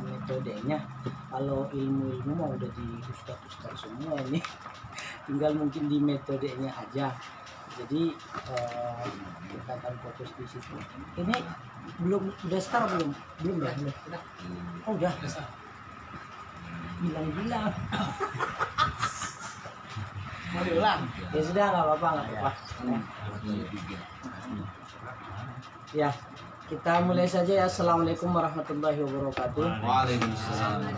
metodenya. Kalau ilmu-ilmu mah udah di ustaz-ustaz semua ini. Tinggal mungkin di metodenya aja. Jadi kita akan fokus di situ. Ini belum udah start belum ya? Oh udah. Bilang-bilang. Mau diulang? Ya sudah, nggak apa-apa. Ya, kita mulai saja ya. Assalamualaikum warahmatullahi wabarakatuh. Waalaikumsalam.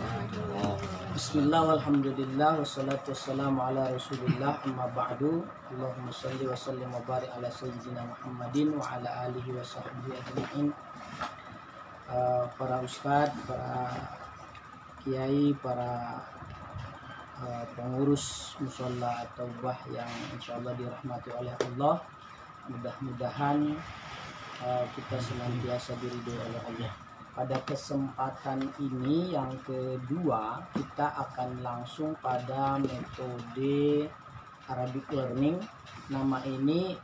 Bismillah walhamdulillah wassalatu wassalamu ala rasulillah amma ba'du. Allahumma salli wa sallim wa barik ala sayyidina Muhammadin wa ala alihi wa sahbihi ajma'in. Para ustadz, para kiai, para pengurus musola atau bah yang insyaallah dirahmati oleh Allah, mudah-mudahan kita senantiasa diridhoi oleh Allah. Pada kesempatan ini yang kedua, kita akan langsung pada metode Arabic Learning. Nama ini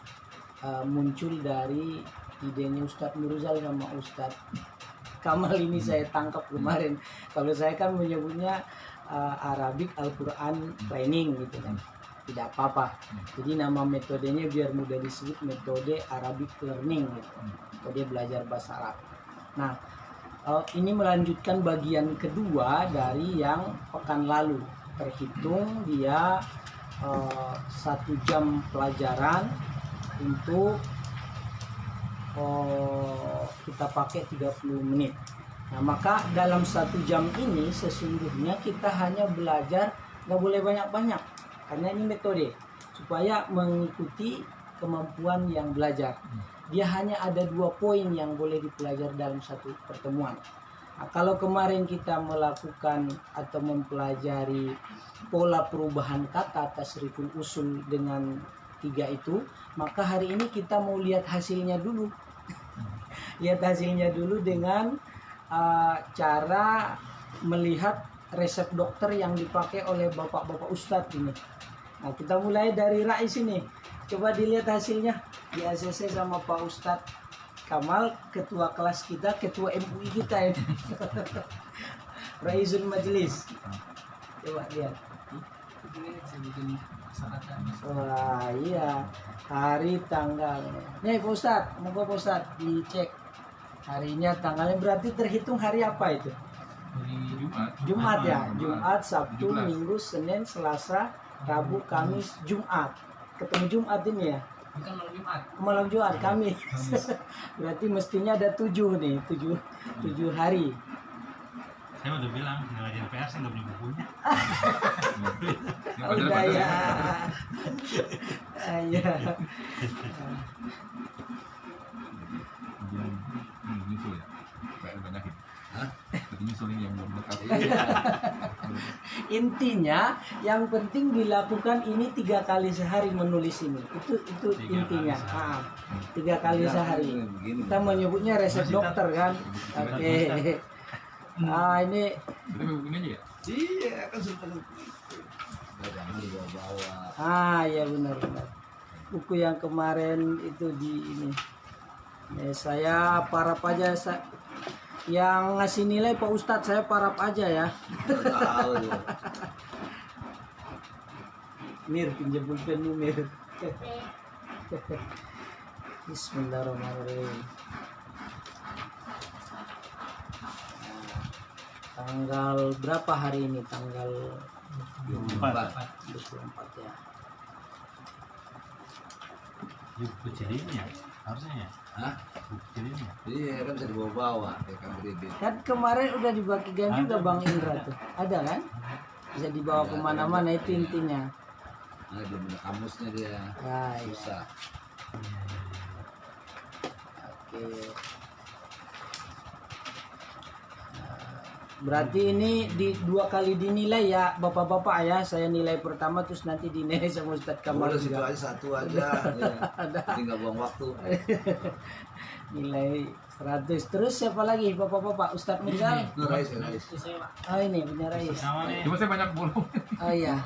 muncul dari idenya Ustadz Mirzal sama Ustadz Kamal. Ini saya tangkap kemarin. Kalau saya kan menyebutnya Arabic Al-Quran Training gitu kan, tidak apa-apa. Jadi nama metodenya biar mudah disebut metode Arabic Learning gitu, metode belajar bahasa Arab. Nah, ini melanjutkan bagian kedua dari yang pekan lalu. Terhitung dia 1 jam pelajaran untuk kita pakai 30 menit. Nah, maka dalam 1 jam ini sesungguhnya kita hanya belajar, nggak boleh banyak-banyak, karena ini metode supaya mengikuti kemampuan yang belajar. Dia hanya ada 2 poin yang boleh dipelajari dalam satu pertemuan. Nah, kalau kemarin kita melakukan atau mempelajari pola perubahan kata tasriful usul dengan 3 itu, maka hari ini kita mau lihat hasilnya dulu. Lihat hasilnya dulu dengan cara melihat resep dokter yang dipakai oleh bapak-bapak ustadz ini. Nah, kita mulai dari Rais ini. Coba dilihat hasilnya di ACC sama Pak Ustadz Kamal, ketua kelas kita, ketua MUI kita ini. Raisul Majelis. Coba lihat. Wah iya, hari tanggal. Nih Pak Ustadz, moga Pak Ustadz dicek harinya, tanggalnya berarti terhitung hari apa itu? Jumat ya, Jumat, Sabtu, Minggu, Senin, Selasa, Rabu, Kamis, Jumat. Ketemu Jumat ini ya? Bukan malam Jumat. Malam Jumat, Kamis. Berarti mestinya ada 7 nih, 7 hari. Saya udah bilang, ngelajarin PR sih nggak punya bukunya. Udah ya. Iya. Nyusul ya? Kayak banyak ya? Hah? Tapi nyusulin yang belum dekat. Intinya yang penting dilakukan ini 3 kali sehari menulis ini. Itu 3 intinya. kali 3 kali sehari. Kita menyebutnya resep dokter kan. Oke. Ini Begini aja ya? Iya, kan sudah. Jangan dibawa-bawa. ya benar. Buku yang kemarin itu di ini. Saya parap aja, yang ngasih nilai Pak Ustadz, saya parap aja ya. Tahu ya. Mir, pinjam pulpenmu Mir. Bismillahirrahmanirrahim. Tanggal berapa hari ini? Tanggal 24 ya. Buku jadinya harusnya ya. Hah? Buku jadinya. Iya kan bisa dibawa-bawa kayak kan kredit. Kan kemarin udah dibagikan juga Bang Indra tuh. Ada kan? Bisa dibawa kemana-mana, itu intinya. Nah, belum ada kamusnya dia. Ya, iya. Susah. Oke. Berarti ini 2 kali dinilai ya Bapak-bapak ya. Saya nilai pertama terus nanti dinilai sama Ustadz Kamal Boleh situ juga. aja, satu aja. Ya. Ada. Jadi nggak buang waktu. Nilai 100. Terus siapa lagi Bapak-bapak? Ustadz Mirzal? Itu Rais ya, Rais. Oh ini punya Rais. Sama nih. Cuma saya banyak bolong. Oh iya.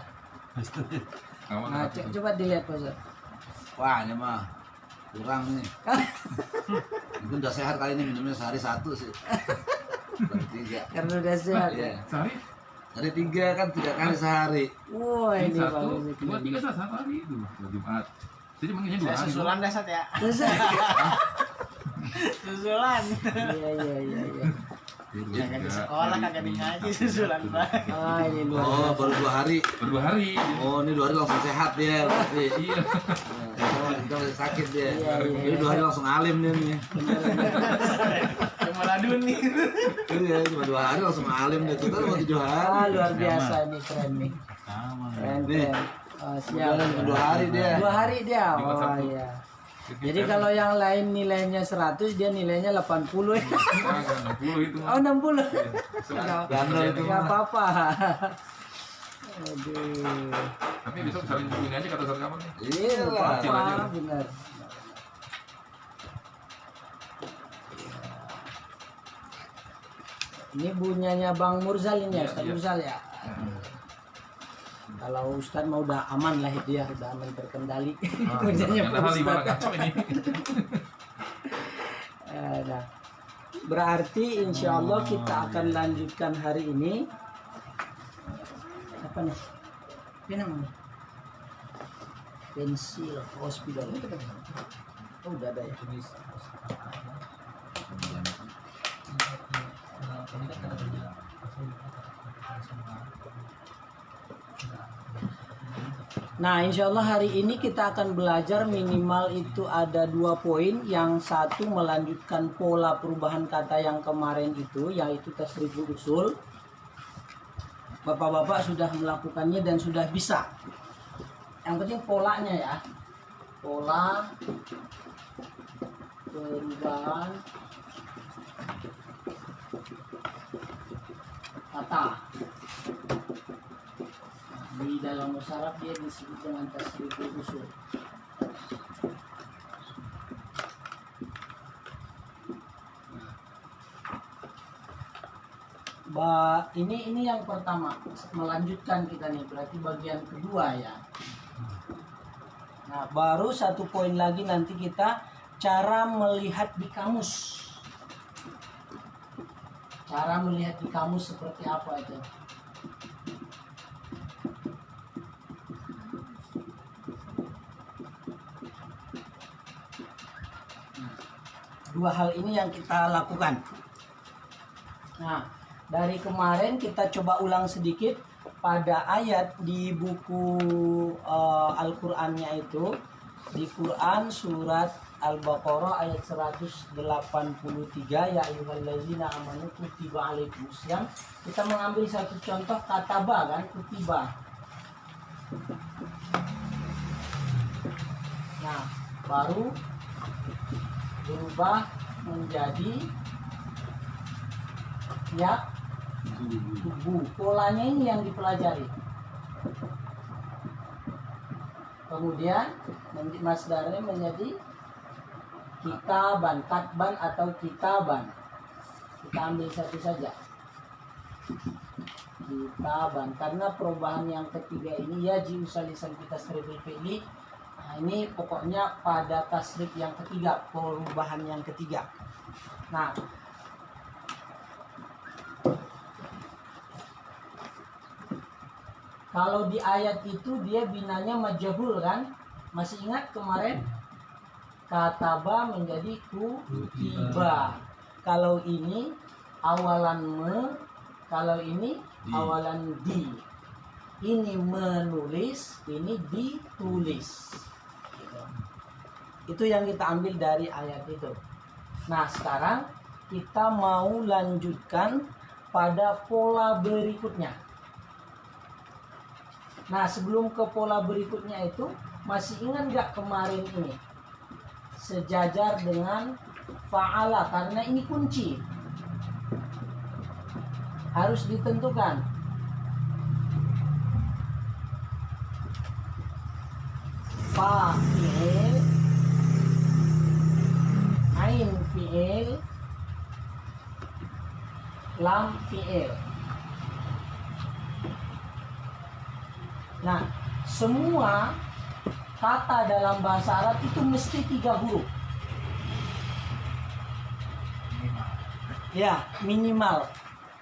Nah, coba dilihat Pak Ustadz. Wah, ini mah kurang nih. Itu udah sehat kali ini, minumnya sehari 1 sih. 3. Karena udah sehat. Iya. Sehari? Hari 3 kan 3 kali sehari. Wah, Ini ini satu, bagus. dua, tiga, satu hari itu. Hari Jumat. Jadi manggilnya 2 hari. Susulan dah Sat ya. Susulan. Iya. Kagak di sekolah, kagak di ngaji, susulan banget. Ah, ini luar Oh, biasa. baru 2 hari. Baru 2 hari. Oh, ini 2 hari langsung sehat dia berarti. Iya. Kita masih sakit dia. Iya. Jadi 2 hari langsung alim dia nih. Cuma ladun nih. Iya, cuma 2 hari langsung alim dia. Kita cuma 7 hari. Ah, luar biasa nih, keren nih. Sama. Keren. Nih. Oh, siap. Cuma 2 hari dia. 2 hari dia. Jumat Oh Sabtu. iya. Jadi kalau yang lain nilainya 100, dia nilainya 80 ya. 60 itu. Oh, 60. Gandol itu Enggak mah. apa-apa. Aduh. Tapi besok saling ini aja kata saudara kamu nih. Iya lah. Kecil aja. Apa benar. Ini bunyanya Bang Murzal ini ya, Iya, Ustaz iya. Murzal ya. Kalau Ustaz mau udah aman lah itu ya, udah aman terkendali. Bunyanya Yang Pak hal di mana Ustaz. kacau ini. Nah, berarti insya Allah kita akan lanjutkan hari ini. Apa nih? Ini namanya pensil hospital. Oh, udah ada ya. Nah, insya Allah hari ini kita akan belajar minimal itu ada 2 poin. Yang satu melanjutkan pola perubahan kata yang kemarin itu, yaitu tasriful usul. Bapak-bapak sudah melakukannya dan sudah bisa. Yang penting polanya ya. Pola perubahan kata. Di dalam musyarat dia disebut dengan tasriful usul. Ini yang pertama, melanjutkan kita nih, berarti bagian kedua ya. Nah, baru 1 poin lagi nanti kita cara melihat di kamus. Cara melihat di kamus seperti apa itu? Dua hal ini yang kita lakukan. Nah, dari kemarin kita coba ulang sedikit pada ayat di buku Al-Qur'annya itu, di Quran surat Al-Baqarah ayat 183, ya ayyuhallazina amanu kutiba alaikumusiyam. Kita mengambil satu contoh kataba kan, kutiba. Nah, baru berubah menjadi ya tubuh. Polanya ini yang dipelajari. Kemudian masdarnya menjadi kitaban, katban atau kitaban. Kita ambil satu saja. Kitaban, karena perubahan yang ketiga ini ya jiusalisan kita tasriful fi'li. Nah, ini pokoknya pada tasrif yang ketiga, perubahan yang ketiga. Nah, kalau di ayat itu dia binanya majhul kan? Masih ingat kemarin? Kataba menjadi kutiba. Kalau ini awalan kalau ini awalan di. Ini menulis, ini ditulis. Itu yang kita ambil dari ayat itu. Nah, sekarang kita mau lanjutkan pada pola berikutnya. Nah, sebelum ke pola berikutnya itu, masih ingat nggak kemarin ini? Sejajar dengan fa'ala, karena ini kunci. Harus ditentukan. Fa'il, ain fi'il, lam fi'il. Nah, semua kata dalam bahasa Arab itu mesti 3 huruf. Ya, minimal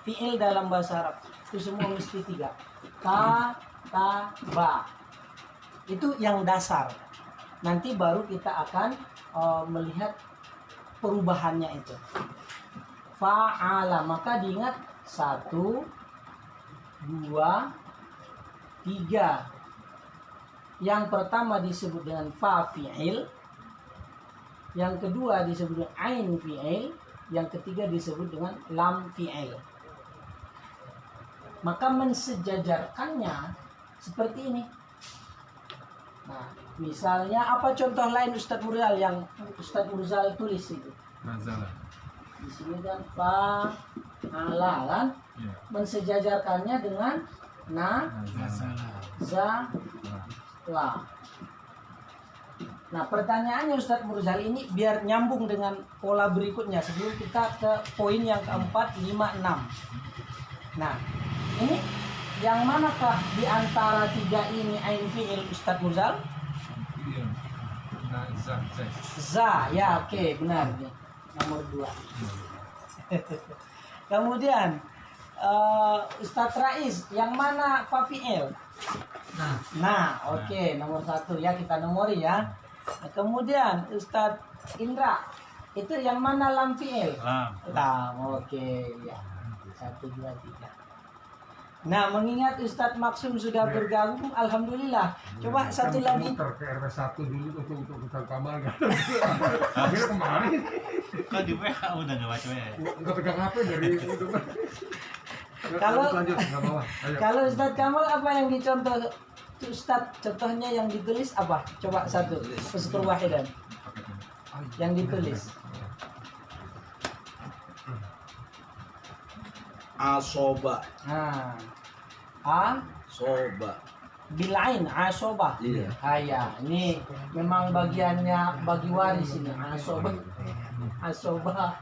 fiil dalam bahasa Arab itu semua mesti 3. Kataba. Itu yang dasar. Nanti baru kita akan melihat perubahannya itu. Fa'ala, maka diingat 1, 2, 3. Yang pertama disebut dengan fa fi'il, yang kedua disebut dengan ain fi'il, yang ketiga disebut dengan lam fi'il. Maka mensejajarkannya seperti ini. Nah, misalnya apa contoh lain Ustadz Murzal yang Ustadz Murzal tulis itu? Nazala. Di sini kan fa ala kan, Ya. mensejajarkannya dengan na za la. Nah, pertanyaannya Ustadz Murzal ini biar nyambung dengan pola berikutnya sebelum kita ke poin yang keempat, 5, 6. Nah, ini yang manakah di antara 3 ini ain fi'il Ustadz Murzal? Iya. Nazala. Za, ya oke, benar nih. Nomor 2. Kemudian Ustadz Rais, yang mana fa fi'il? Nah, oke, nomor 1 ya, kita nomori ya. Nah, kemudian Ustadz Indra, itu yang mana lam fi'il? Lam, oke ya. 1, 2, 3. Nah, mengingat Ustadz Maksum sudah bergabung, alhamdulillah. Coba satu lagi. Muter ke RW 1 dulu untuk Ustadz Kamal kan. Akhirnya kemarin Kok di WA udah nggak baca ya? nggak pegang HP dari itu kan. Kalau- lanjut nggak bawa. Ayo. Kalau Ustadz Kamal apa yang dicontoh? Ustadz contohnya yang ditulis apa? Coba satu. Usul wahidan. Yang ditulis. Asoba. Nah, Soba. bilain asobah. Iya. Ya, ini memang bagiannya bagi waris ini asobah. Asobah.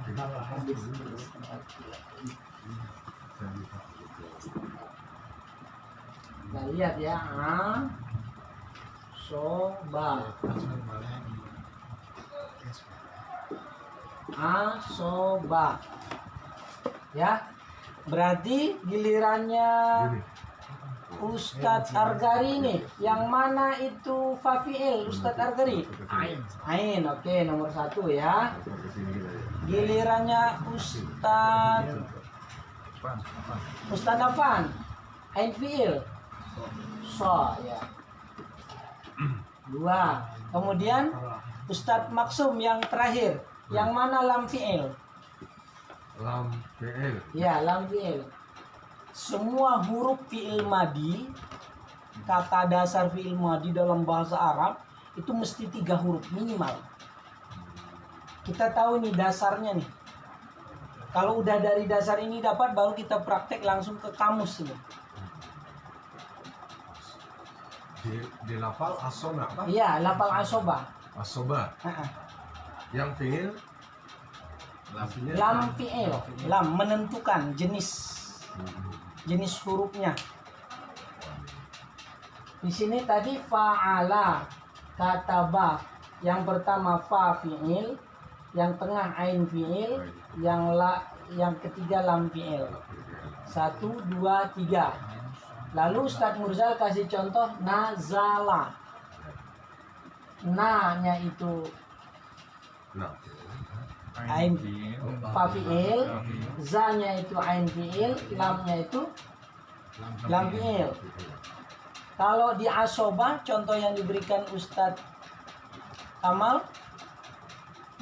Nah, lihat ya, asobah. Asobah. Ya. Berarti gilirannya Ustadz Argari nih, yang mana itu fafiil Ustadz Argari? Ain, oke, nomor 1 ya. Gilirannya Ustadz Afan, ain fiil, so ya. 2. Kemudian Ustadz Maksum yang terakhir, yang mana lam fiil? Lam PL. Ya, lam fi'il. Semua huruf fi'il madi, kata dasar fi'il madi dalam bahasa Arab itu mesti 3 huruf minimal. Kita tahu nih dasarnya nih. Kalau udah dari dasar ini dapat, baru kita praktek langsung ke kamus ini. Di lafal asona apa? Iya, lafal asobah. Asoba. Yang fiil Lam fi'il, lam menentukan jenis hurufnya. Di sini tadi fa'ala, kataba. Yang pertama fa fi'il, yang tengah ain fi'il, yang ketiga lam fi'il. 1, 2, 3. Lalu Ustadz Murzal kasih contoh nazala. Na-nya itu ain fa fi'il, za-nya itu ain fi'il, lam-nya itu lam fi'il. Kalau di asobah, contoh yang diberikan Ustadz Kamal,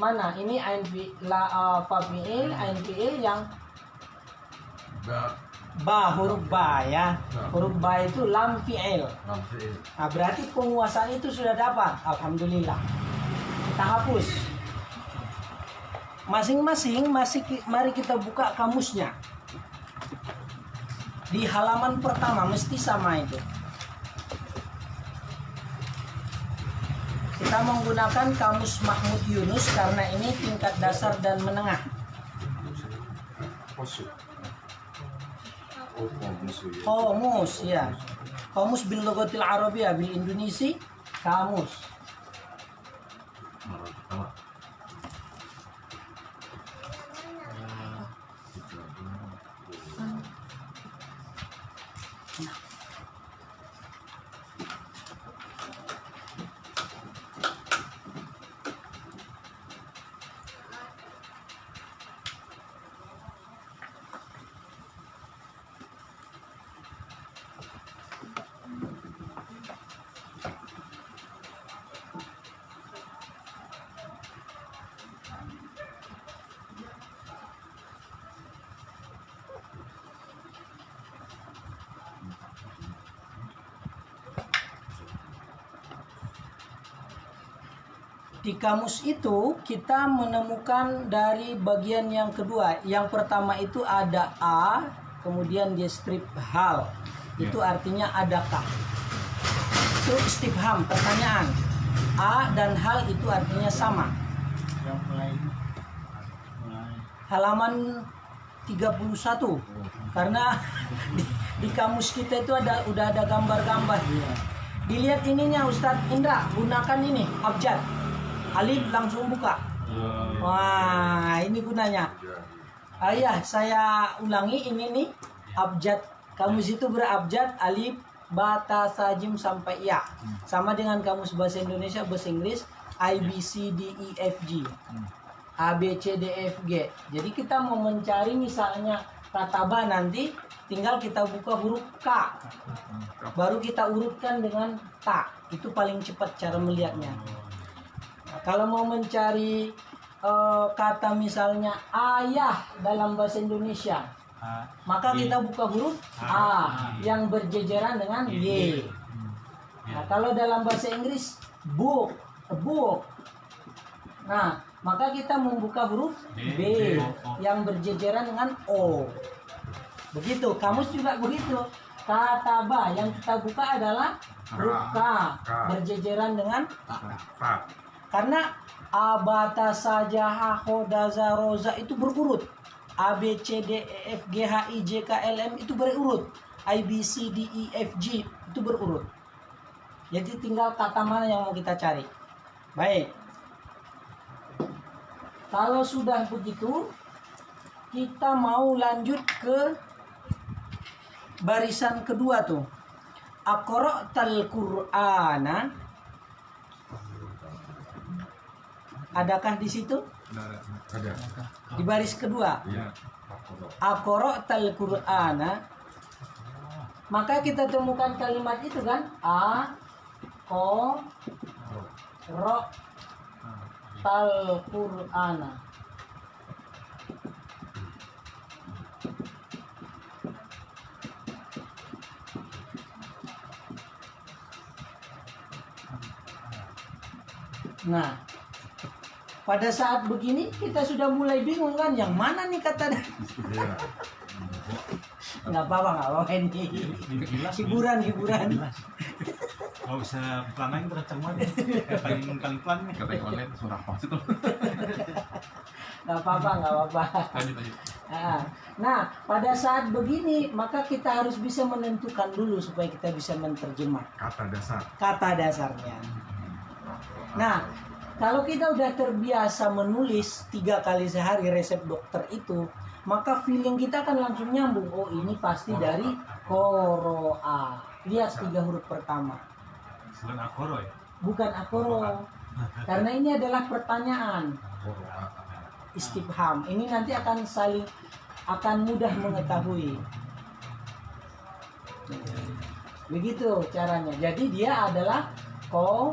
mana? Ini ain fa fi'il, ain fi'il yang ba, huruf ba ya. Huruf ba itu lam fi'il. lam fiil. Nah, berarti penguasaan itu sudah dapat. Alhamdulillah. Kita hapus. Masing-masing mari kita buka kamusnya. Di halaman pertama mesti sama itu. Kita menggunakan kamus Mahmud Yunus karena ini tingkat dasar dan menengah. Kamus ya. Kamus bil lughatil arabiyah bil Indonesi, kamus. Di kamus itu kita menemukan dari bagian yang kedua. Yang pertama itu ada A, kemudian dia strip hal. Itu artinya adakah. Itu istifham, pertanyaan. A dan hal itu artinya sama. Yang mulai Halaman 31. Karena di kamus kita itu udah ada gambar-gambar. Dilihat ininya Ustadz Indra, gunakan ini abjad. Alif langsung buka. Wah, ini gunanya. Ayah, saya ulangi ini nih abjad. Kamus itu berabjad alif, ba, ta, sa, jim sampai ya. Sama dengan kamus bahasa Indonesia, bahasa Inggris I, B, C, D, E, F, G. A, B, C, D, F, G. Jadi kita mau mencari misalnya kata ba nanti tinggal kita buka huruf K. Baru kita urutkan dengan ta. Itu paling cepat cara melihatnya. Kalau mau mencari kata misalnya ayah dalam bahasa Indonesia, maka kita buka huruf A yang berjejeran dengan Y. Nah, kalau dalam bahasa Inggris book, a book. Nah, maka kita membuka huruf B yang berjejeran dengan O. Begitu, kamus juga begitu. Kata ba yang kita buka adalah huruf K berjejeran dengan karena abata saja hakodaza roza itu berurut. A B C D E F G H I J K L M itu berurut. I B C D E F G itu berurut. Jadi tinggal kata mana yang mau kita cari. Baik. Kalau sudah begitu, kita mau lanjut ke barisan kedua tuh. Aqra'tal Qur'ana. Adakah di situ? Ada. Di baris kedua. Iya. Aqra'tal Qur'ana. Maka kita temukan kalimat itu kan? A ko ro tal Qur'ana. Nah, pada saat begini kita sudah mulai bingung kan, yang mana nih kata Iya. nggak apa-apa ini hiburan. Kalau bisa pelan lagi terkencang banget. Paling pelan nih. Katanya online suara apa sih tuh? nggak apa-apa. Lanjut. Nah, pada saat begini maka kita harus bisa menentukan dulu supaya kita bisa menerjemah kata dasarnya. Nah, kalau kita udah terbiasa menulis 3 kali sehari resep dokter itu, maka feeling kita akan langsung nyambung. Oh, ini pasti dari koroa. Lihat 3 huruf pertama. Bukan akoro ya? Bukan akoro. Karena ini adalah pertanyaan. Istifham. Ini nanti akan mudah mengetahui. Begitu caranya. Jadi dia adalah ro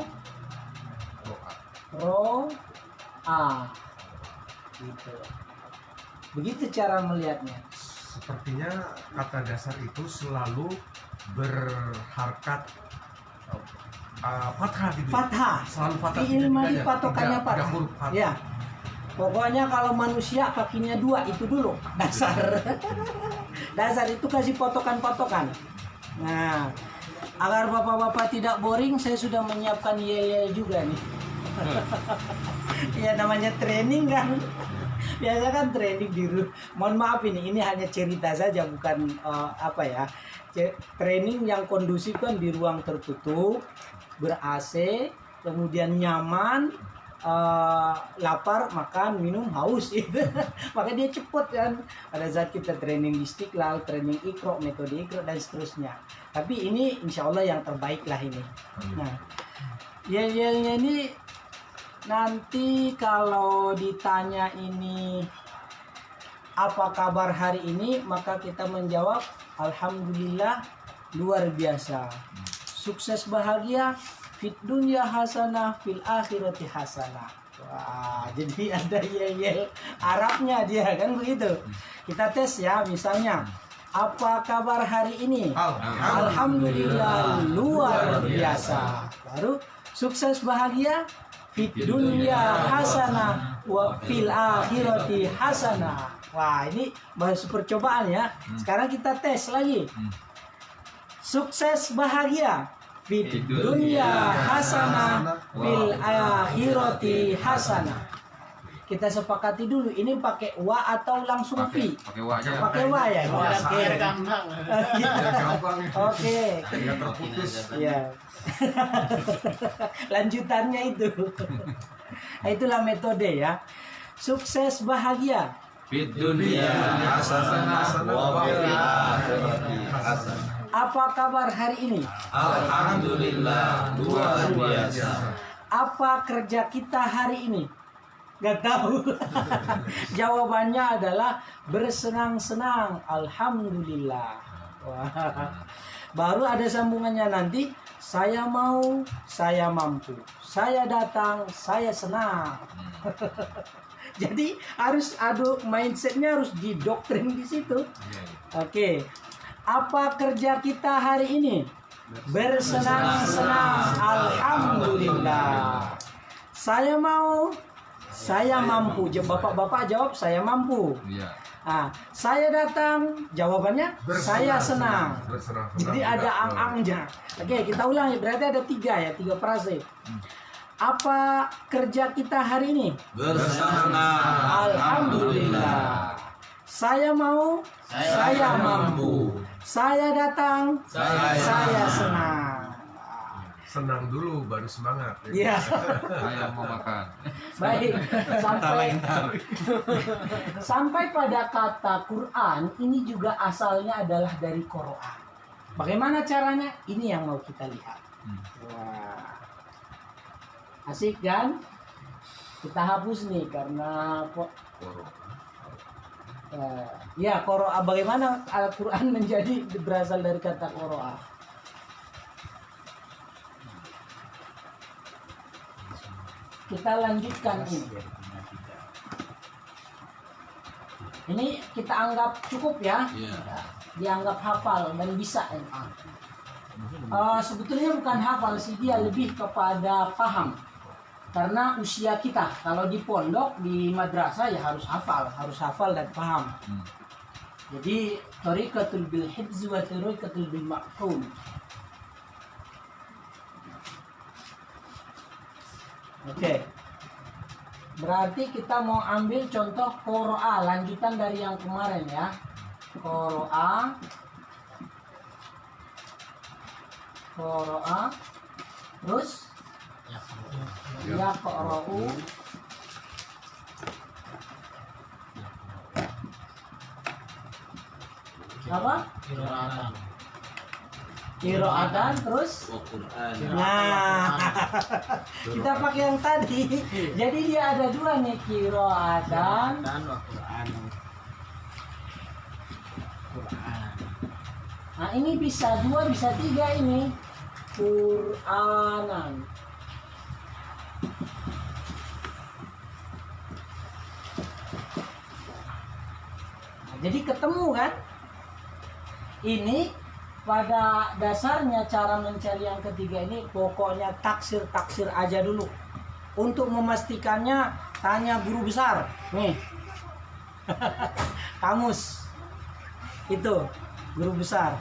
a gitu. Begitu cara melihatnya. Sepertinya kata dasar itu selalu berharkat fathah gitu. Fathah. Selalu fathah. Fi'il madhi Tidak ada. patokannya Tidak fathah. huruf fathah. Ya. Pokoknya kalau manusia kakinya 2 itu dulu dasar. Dasar itu kasih potokan-potokan. Nah, agar bapak-bapak tidak boring, saya sudah menyiapkan yel-yel juga nih. Ya namanya training kan. Biasa kan training di rumah. Mohon maaf ini hanya cerita saja, bukan training yang kondusif kan di ruang tertutup, ber AC, kemudian nyaman, lapar, makan, minum, haus gitu. Maka dia cepet kan. Pada saat kita training di Istiqlal, training Iqra, metode Iqra dan seterusnya. Tapi ini insya Allah yang terbaik lah ini. Nah, yel-yelnya ini nanti kalau ditanya ini apa kabar hari ini, maka kita menjawab alhamdulillah luar biasa. Sukses bahagia, fit dunya hasanah, fil akhirati hasanah. Wah, jadi ada yel-yel Arabnya dia kan begitu. Kita tes ya, misalnya apa kabar hari ini? Alhamdulillah luar biasa. Baru sukses bahagia, fit dunya hasanah wa fil akhirati hasanah. Wah, ini bahas percobaan ya. Sekarang kita tes lagi. Sukses bahagia, fit dunya hasanah, fil akhirati hasanah. Kita sepakati dulu, ini pakai wa atau langsung fi? Pakai wa aja. Pakai wa ya. Oke. gampang. gampang. Oke. Nggak terputus. Iya. Lanjutannya itu. Nah, itulah metode ya. Sukses bahagia. Fid dunya hasanah wa fil akhirati hasanah. Apa kabar hari ini? Alhamdulillah luar biasa. Apa kerja kita hari ini? Gak tahu. Jawabannya adalah bersenang-senang. Alhamdulillah. Wah. Baru ada sambungannya nanti. Saya mau, saya mampu. Saya datang, saya senang. Jadi harus mindsetnya harus didoktrin di situ. Oke. Apa kerja kita hari ini? Bersenang-senang. Alhamdulillah. Saya mau, saya mampu. Bapak-bapak jawab saya mampu. Iya. Saya datang, jawabannya saya senang. Bersenang-senang. Jadi ada ang-angnya. Oke, kita ulangi. Berarti ada 3 frase. Apa kerja kita hari ini? Bersenang-senang. Alhamdulillah. Saya mau, saya mampu. Saya datang, saya senang. Senang dulu baru semangat. Iya. Saya mau makan. Baik, sampai pada kata Quran ini juga asalnya adalah dari Quran. Bagaimana caranya? Ini yang mau kita lihat. Wah, asik kan? Kita hapus nih karena kok. Ya, Qoro'a. Bagaimana Al-Quran menjadi berasal dari kata Qoro'a? Kita lanjutkan ini. Ini kita anggap cukup ya. Dianggap hafal dan bisa. Sebetulnya bukan hafal sih, dia lebih kepada paham. Karena usia kita, kalau di pondok, di madrasah ya harus hafal dan paham. Jadi tariqatul bil hifz wa tariqatul bil ma'hum. Oke. Berarti kita mau ambil contoh Qoro'a, lanjutan dari yang kemarin ya. Qoro'a. Terus yaqra'u. Apa? Qira'atan terus nah kita pakai yang tadi. Jadi dia ada 2 nih, qira'atan Dan Quran. Nah ini bisa 2 bisa 3 ini Qur'anan. Nah, jadi ketemu kan? Ini pada dasarnya cara mencari yang ketiga ini pokoknya taksir aja dulu. Untuk memastikannya tanya guru besar. Nih. Kamus. Itu guru besar.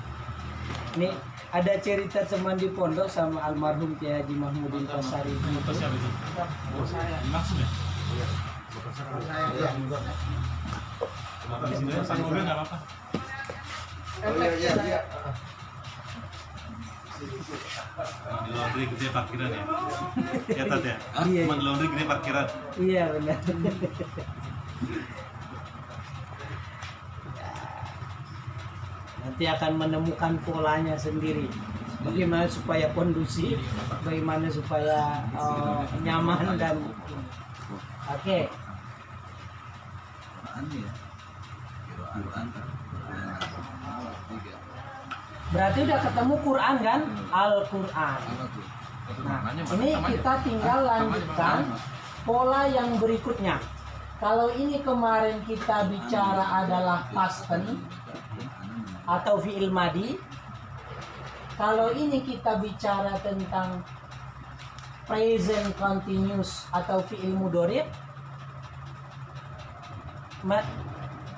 Nih ada cerita teman di pondok sama almarhum Kiai Haji Mahmudin Pasari. Motor siapa itu? Langsung ya? Motor di sini sama mobil nggak apa-apa. Iya. Di laundry gede parkiran ya. Ya Tat ya. Iya. Cuma di laundry gede parkiran. Iya benar. Nanti akan menemukan polanya sendiri. Bagaimana supaya kondusif, bagaimana supaya nyaman dan oke. Berarti udah ketemu Quran kan? Al-Quran. Nah, ini kita tinggal lanjutkan pola yang berikutnya. Kalau ini kemarin kita bicara adalah past tense atau fi'il madi. Kalau ini kita bicara tentang present continuous atau fi'il mudhari'.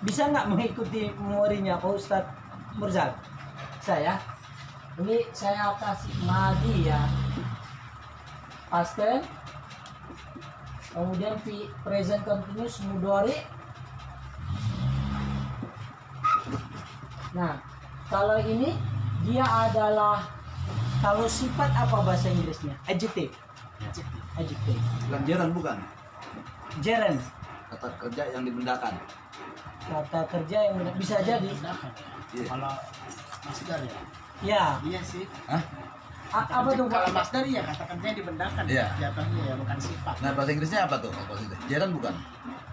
Bisa nggak mengikuti memorinya Pak Ustadz Murzal? Saya ini saya kasih madi ya, past tense, kemudian present continuous mudhari'. Nah, kalau ini dia adalah, kalau sifat apa bahasa Inggrisnya? Adjective. Adjective. Bukan gerund bukan? Gerund. Kata kerja yang dibendakan. Kata kerja yang bisa jadi. Iya. Kalau masdar ya? Ya. Iya sih. Hah? Apa tuh? Kalau masdar ya kata kerja yang dibendakan. Iya. Jatuhnya ya bukan sifat. Nah bahasa Inggrisnya apa tuh? Gerund bukan?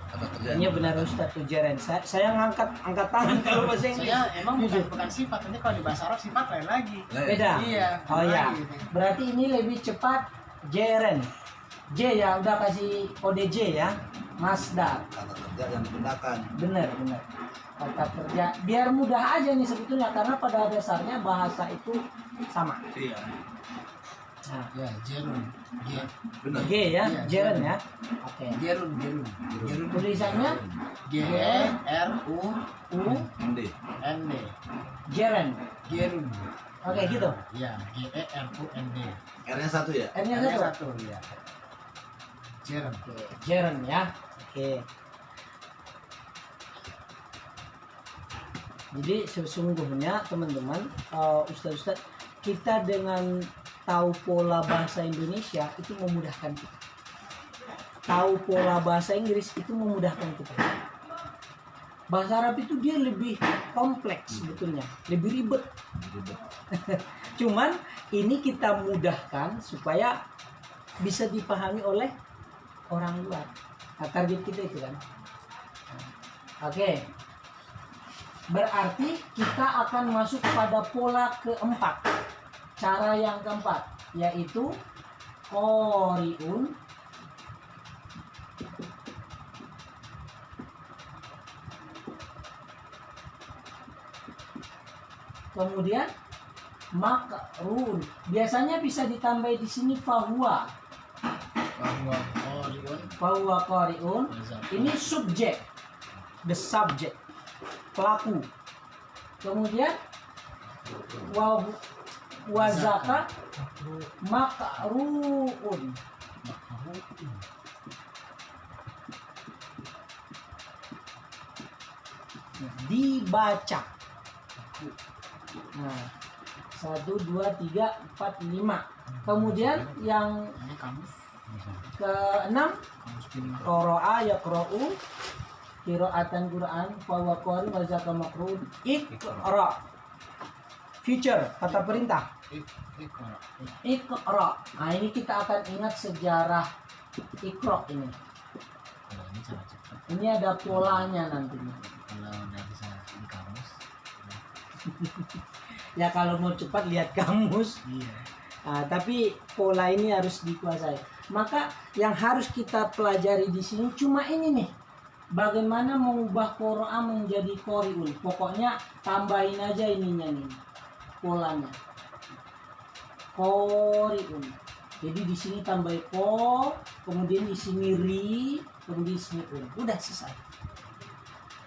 Kata kerja. Iya benar Ustaz tuh gerund. Saya angkat tangan kalau bahasa Inggris. Saya emang Jujur. bukan sifat, nanti kalau di bahasa Arab sifat lain lagi. Beda. Iya. Oh ya. gitu. Berarti ini lebih cepat gerund. J ya, udah kasih kode J ya. Masdar. Kata kerja yang dibendakan. Benar. Kata kerja. Biar mudah aja nih sebetulnya, karena pada dasarnya bahasa itu sama. Iya. Nah, Ya, jerun. Benar. G ya, Iya, gerund ya. Oke. Jerun. Tulisannya G E R U U MD. N D. gerund. Gerun. Oke gitu. Ya, G E R U N D. R-nya satu ya? R-nya N-nya satu. satu, ya. Jerun. Oke, gerund ya. Oke. Jadi sesungguhnya teman-teman, Ustaz-Ustaz, kita dengan tahu pola bahasa Indonesia itu memudahkan kita. Tahu pola bahasa Inggris itu memudahkan kita. Bahasa Arab itu dia lebih kompleks sebetulnya, lebih ribet. Cuman ini kita mudahkan supaya bisa dipahami oleh orang luar. Nah, target kita itu kan. Oke. Berarti kita akan masuk pada pola keempat. Cara yang keempat yaitu qori'un kemudian makrun. Biasanya bisa ditambah di sini fahuwa. Bahwa Orion. Fahuwa qori'un. Ini subjek, the subject, pelaku. Kemudian wazaka makruun. Dibaca. Nah, 1, 2, 3, 4, 5. Kemudian yang Ini kamus. keenam, Kamus pintar. qara'a yaqra'u qira'atan Quran fa qari wa zaka makruh iqra. Future, kata perintah. Ikra. Iqra. Nah, ini kita akan ingat sejarah Iqra ini. Kalau ini cara cepat. Ini ada polanya nantinya. Kalau udah bisa di kamus. Ya kalau mau cepat lihat kamus. Iya. Nah, tapi pola ini harus dikuasai. Maka yang harus kita pelajari di sini cuma ini nih. Bagaimana mengubah Qur'an menjadi qori'un. Pokoknya tambahin aja ininya nih. Polanya. Qori'un. Jadi di sini tambah ko, kemudian di sini ri, kemudian di sini un. Udah selesai.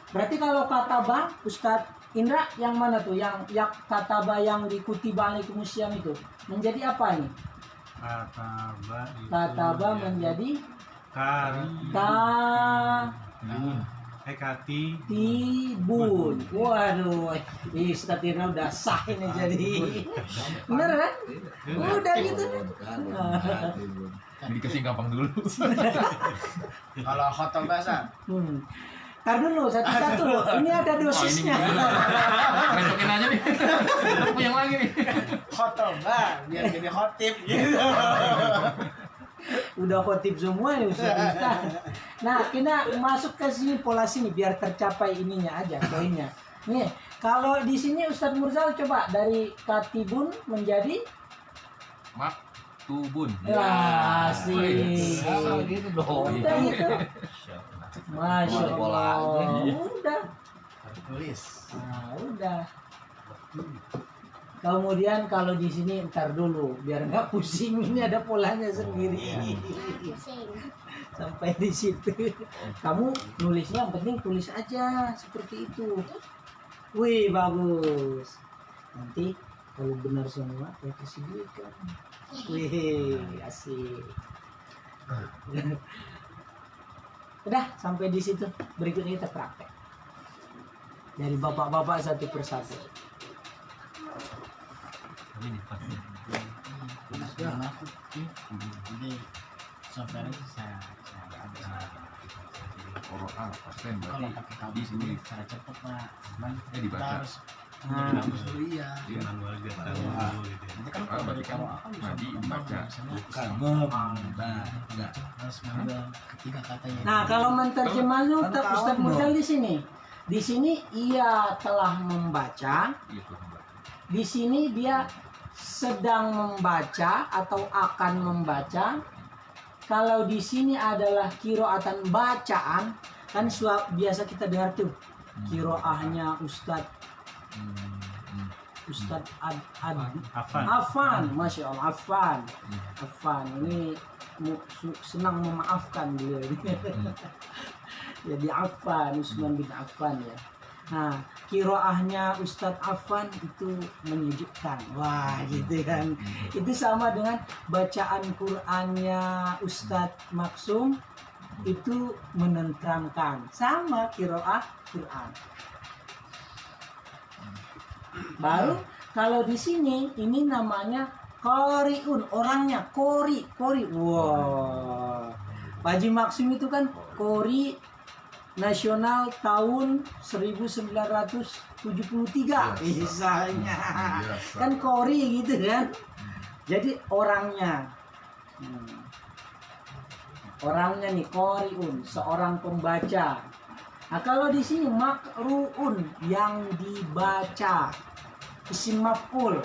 Berarti kalau kataba, Ustadz Indra yang mana tuh? Yang kataba yang di kutiba alaikumusiyam itu menjadi apa nih? Kataba itu Kataba menjadi kari. ka. Hekati Tibun. Waduh, Ustadz Tirna udah sah ini jadi. Bener kan? Udah gitu. Jadi kasih gampang dulu. Kalau khotbah San, Tar dulu satu-satu loh. Ini ada dosisnya. Resokin aja nih. Aku yang lagi nih. khotbah biar jadi khotib gitu. Udah khotib semua nih Ustaz. Nah, kita masuk ke sini pola sini biar tercapai ininya aja poinnya. Nih, kalau di sini Ustadz Murzal coba dari katibun menjadi Maktubun. ya sih. gitu dong. Udah gitu. Masya Allah. Udah. Tulis. Nah, udah. Kemudian kalau di sini ntar dulu biar nggak pusing, ini ada polanya sendiri. Sampai di situ. Kamu nulisnya yang penting tulis aja seperti itu. Wih, bagus. Nanti kalau benar semua ya kasih duit kan. Wih, asik. Udah sampai di situ. Berikutnya kita praktek. Dari bapak-bapak satu persatu. Ini pasti. Jadi software itu saya Orang persen kalau berarti pakai di kamus sini. ini cara cepet Pak. Cuman Dibaca. kita harus Nah, kamus dulu iya. Iya. manual biar tahu dulu gitu ya. Nanti kan Ah, berarti kan bisa Madi baca. misalnya Membaca. harus mengambil ketiga katanya. Nah, kalau menterjemahnya Ustadz Mursal di sini. Di sini ia telah membaca, Iya tuh. di sini dia sedang membaca atau akan membaca. Kalau di sini adalah kiroatan bacaan, kan biasa kita dengar tuh kiroahnya Ustadz Afan, Masya Allah, Afan ini senang memaafkan dia. Jadi Affan, Utsman bin Affan ya. Nah, kiroahnya Ustadz Affan itu menyejukkan. Wah, gitu kan. Itu sama dengan bacaan Qur'annya Ustadz Maksum itu menenteramkan. Sama kiroah Qur'an. Baru kalau di sini ini namanya qari'un, orangnya qori. Wah. Pak Haji Maksum itu kan qori nasional tahun 1973 misalnya. Kan qori gitu kan. Jadi orangnya. Orangnya nih qori'un, seorang pembaca. Nah, kalau di sini makru'un, yang dibaca. Isim maf'ul.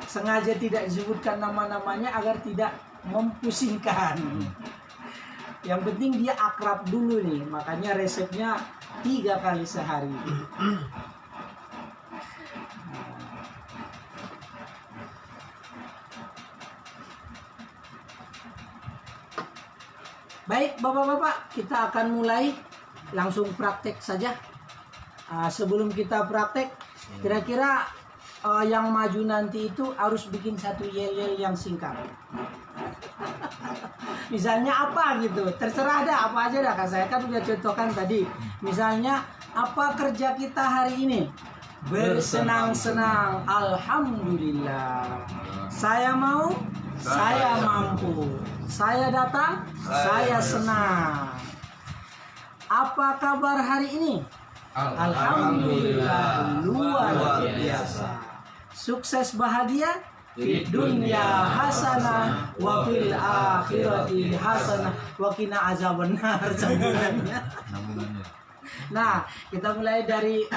Sengaja tidak disebutkan nama-namanya agar tidak mempusingkan. Yang penting dia akrab dulu nih, makanya resepnya 3 kali sehari. Baik, bapak-bapak, kita akan mulai langsung praktek saja. Sebelum kita praktek, kira-kira yang maju nanti itu harus bikin satu yel-yel yang singkat. Misalnya apa gitu, terserah dah apa aja dah. Saya kan udah contohkan tadi. Misalnya apa kerja kita hari ini? Bersenang-senang, alhamdulillah. Saya mau, saya mampu. Saya datang, saya senang. Apa kabar hari ini? Alhamdulillah, luar biasa. Sukses bahagia di dunia hasanah wa fil akhirati hasanah wa qina azabannar. Sambungannya. Nah, kita mulai dari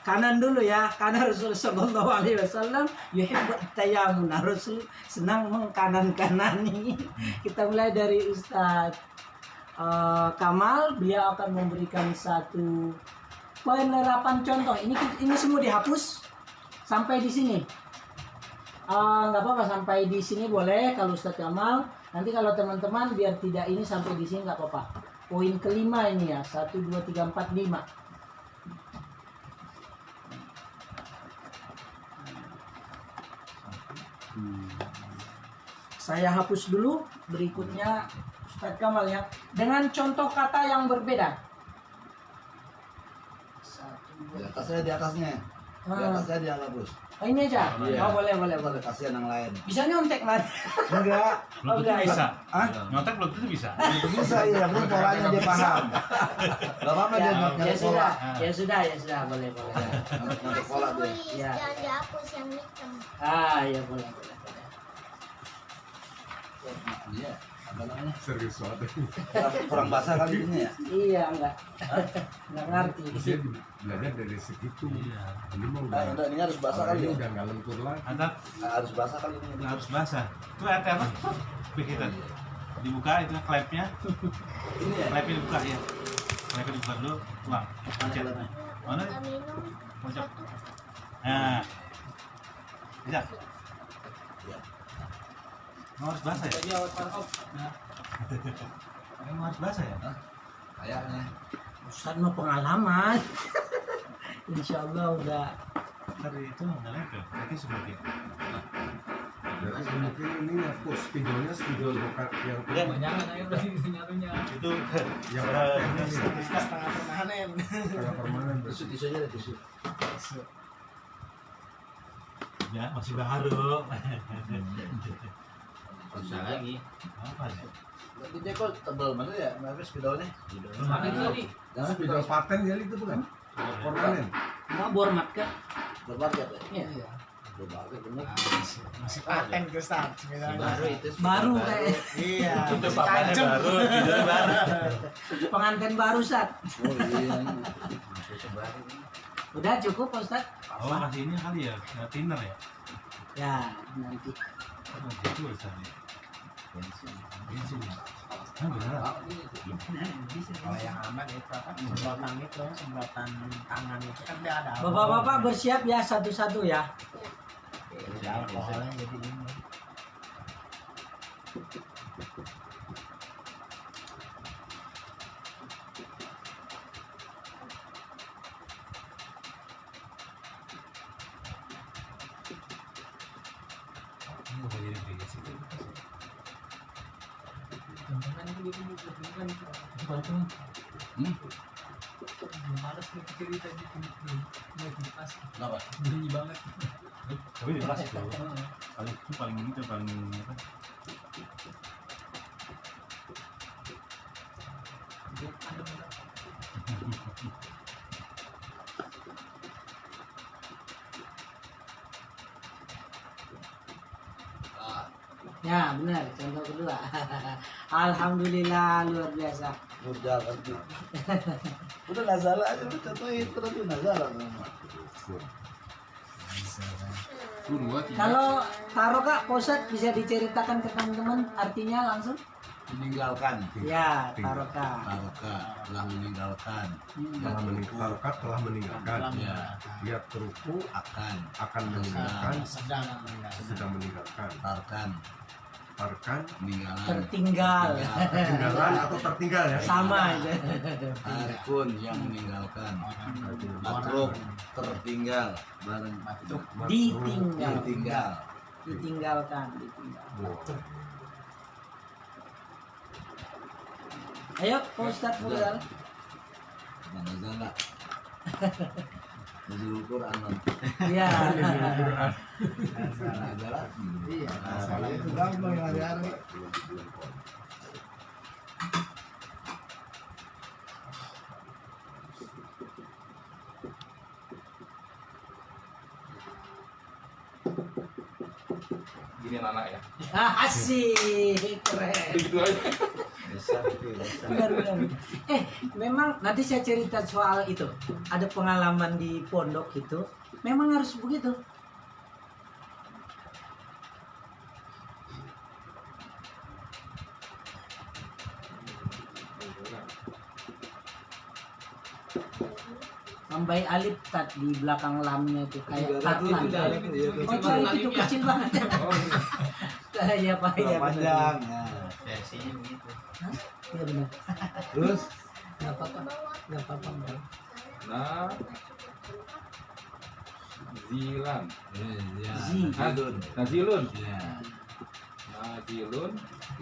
kanan dulu ya. Karena Rasul sallallahu alaihi wasallam yuhibbu at-tayammun. Rasul senang mengkanan-kanani. Kita mulai dari Ustaz Kamal. Beliau akan memberikan satu penerapan contoh. Ini semua dihapus sampai di sini. Nggak apa-apa, sampai di sini boleh kalau Ustaz Kamal. Nanti kalau teman-teman biar tidak ini sampai di sini nggak apa-apa. Poin kelima ini ya, 1, 2, 3, 4, 5. Saya hapus dulu, berikutnya Ustaz Kamal ya. Dengan contoh kata yang berbeda. saya di atasnya. Di atas saya dihapus. Oh, ini aja. Iya. Oh, boleh. Kasihan yang lain. Bisa nyontek mas. Enggak. Belum tentu enggak, bisa. Hah? Nyontek belum tentu bisa. Itu bisa ya, belum polanya dia paham. Gak apa-apa dia Ya nyontek pola. sudah, boleh. Nyontek pola dia. Ya. Jangan dihapus yang hitam. Ya boleh. Iya. Apa namanya? Serius banget. Kurang basah kali ini ya. Iya, enggak ngerti. Dia belajar dari segitu. Iya. Ini mah Nah, udah. ini harus basah Ini kali ya. udah nggak lentur lagi. Atap Harus basah kali ini. harus basah. Itu RT apa? Kita dibuka itu klepnya. Ini ya. Klepnya dibuka ya. Klepnya dibuka dulu, tuang. Pencet. Mana? Kita minum Pencet. satu. Nah. Bisa. Iya. Emang harus basah ya? Emang harus basah ya? Kayaknya. Ustaz mah pengalaman. Insya Allah udah. Dari itu nggak nempel. Kaki sebagai. Jadi mungkin ini hapus spidolnya spidol bukan yang Itu yang Setengah permanen. setengah permanen. Tisu aja deh tisu. ya masih baru. Bisa lagi. Apa ya? Dia kok tebal mana ya? Kenapa spidolnya? Mana itu tadi? Jangan Spidol paten jadi itu bukan? Permanen. Mau bormat kan? berbarget ya? Iya. Berbarget bener. Masih paten ke start. Baru itu. Baru kayak Iya. Papanya baru, videonya baru. pengantin baru Ustaz. Oh iya. Baru. Udah cukup Ustaz? Oh kasih ini kali ya, thinner ya? Ya nanti. Oh gitu misalnya. Bensin. Nah beneran. Kalau yang aman itu apa? Semprotan tangan itu kan dia ada. Bapak-bapak bersiap ya satu-satu ya. Ya, alkoholnya jadi ini. Ini mau jadi vegan sih. Kenapa? Tapi di kelas itu paling itu paling ini tuh paling apa? Ya benar. Contoh kedua. Alhamdulillah luar biasa. Murjal kan. Udah nazala aja lu contohin terus tuh nazala. Kalau Taroka Posat bisa diceritakan ke teman-teman artinya langsung? Meninggalkan. Ya Taroka. Taroka telah meninggalkan. Telah meninggalkan, telah meninggalkan. Ya. Dia teruku akan meninggalkan, Sedang sedang meninggalkan. Tarkan, meninggalan. Tertinggal. ketinggalan atau tertinggal ya? Sama aja. Tarikun yang meninggalkan. Matruk tertinggal bareng Ditinggal. ditinggal. Ditinggalkan. Ayo Pak Ustadz Futsal. Nazala. Nuzul Quran. Iya. Nazala. Iya. Salah itu gampang hari-hari. Gini anak ya. Asik, keren. Begitu aja. Benar. Memang nanti saya cerita soal itu. Ada pengalaman di pondok itu. Memang harus begitu. Sampai alif tat di belakang lamnya itu kayak tarlan. Oh, itu kecil banget. Iya Pak, ya Panjang. Versinya begitu. Iya benar. Terus Enggak apa-apa. Enggak apa-apa. Bang. Nah, Zilan, ya. Zi. Adun. Nazilun, Ya.